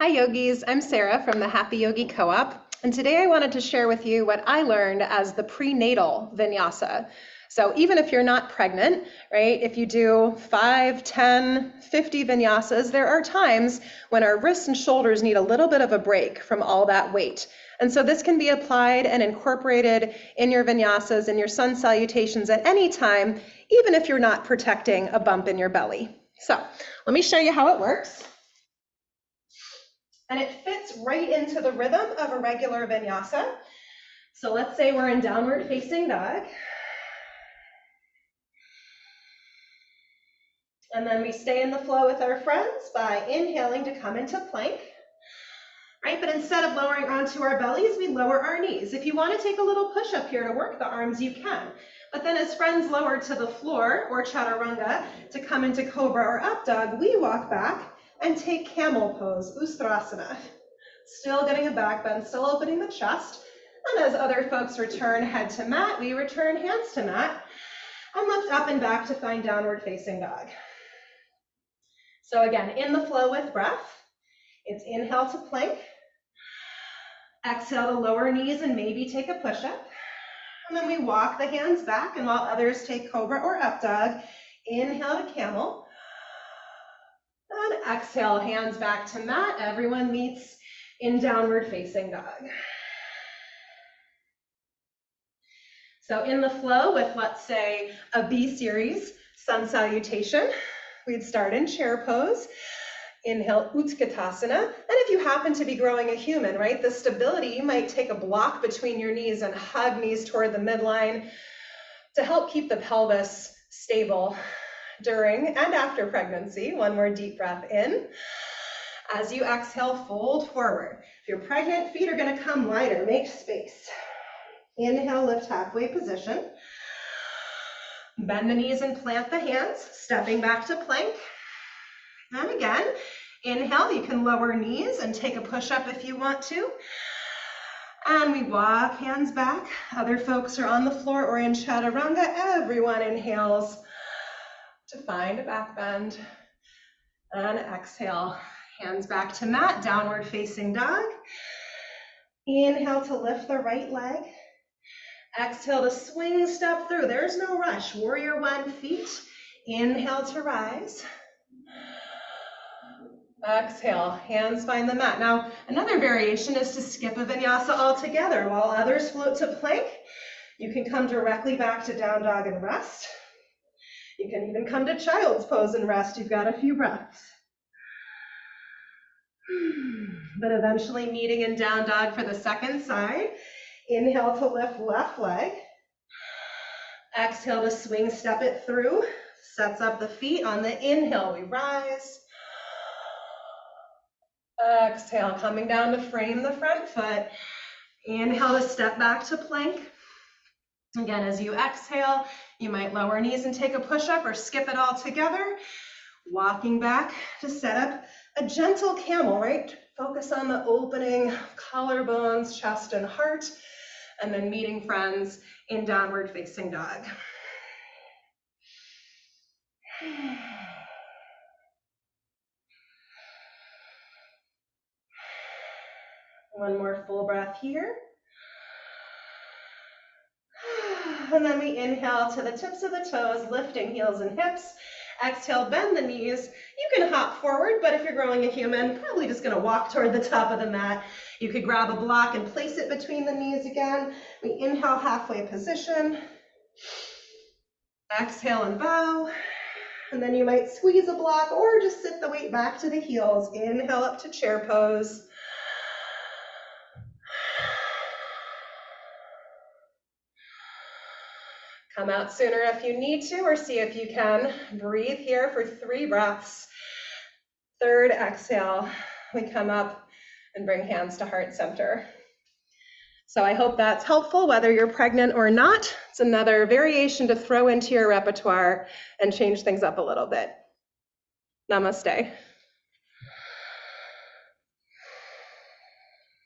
Hi yogis, I'm Sarah from the Happy Yogi Co-op, and today I wanted to share with you what I learned as the prenatal vinyasa. So even if you're not pregnant, right, if you do 5, 10, 50 vinyasas, there are times when our wrists and shoulders need a little bit of a break from all that weight. And so this can be applied and incorporated in your vinyasas and your sun salutations at any time, even if you're not protecting a bump in your belly. So let me show you how it works. And it fits right into the rhythm of a regular vinyasa. So let's say we're in downward facing dog. And then we stay in the flow with our friends by inhaling to come into plank. Right, but instead of lowering onto our bellies, we lower our knees. If you want to take a little push up here to work the arms, you can. But then as friends lower to the floor or chaturanga to come into cobra or up dog, we walk back and take camel pose, ustrasana. Still getting a back bend, still opening the chest. And as other folks return head to mat, we return hands to mat and lift up and back to find downward facing dog. So again, in the flow with breath, it's inhale to plank, exhale to lower knees and maybe take a push-up. And then we walk the hands back, and while others take cobra or up dog, inhale to camel. And exhale, hands back to mat. Everyone meets in downward facing dog. So in the flow with, let's say, a B series sun salutation, we'd start in chair pose. Inhale, Utkatasana. And if you happen to be growing a human, right, the stability, you might take a block between your knees and hug knees toward the midline to help keep the pelvis stable during and after pregnancy. One more deep breath in. As you exhale, fold forward. If you're pregnant, feet are going to come wider. Make space. Inhale, lift halfway position. Bend the knees and plant the hands, stepping back to plank. And again, inhale, you can lower knees and take a push-up if you want to. And we walk hands back. Other folks are on the floor or in chaturanga. Everyone inhales to find a back bend. And exhale, hands back to mat, downward facing dog. Inhale to lift the right leg. Exhale to swing step through. There's no rush. Warrior one, feet. Inhale to rise. Exhale, hands find the mat. Now, another variation is to skip a vinyasa altogether. While others float to plank, you can come directly back to down dog and rest. You can even come to child's pose and rest. You've got a few breaths. But eventually meeting in down dog for the second side. Inhale to lift left leg. Exhale to swing step it through. Sets up the feet. On the inhale, we rise. Exhale, coming down to frame the front foot. Inhale to step back to plank. Again, as you exhale, you might lower knees and take a push-up or skip it all together. Walking back to set up a gentle camel, right? Focus on the opening collarbones, chest, and heart, and then meeting friends in downward facing dog. One more full breath here. And then we inhale to the tips of the toes, lifting heels and hips. Exhale, bend the knees. You can hop forward, but if you're growing a human, probably just going to walk toward the top of the mat. You could grab a block and place it between the knees again. We inhale, halfway position. Exhale and bow. And then you might squeeze a block or just sit the weight back to the heels. Inhale up to chair pose. Come out sooner if you need to, or see if you can. Breathe here for 3 breaths. Third exhale, we come up and bring hands to heart center. So I hope that's helpful, whether you're pregnant or not. It's another variation to throw into your repertoire and change things up a little bit. Namaste.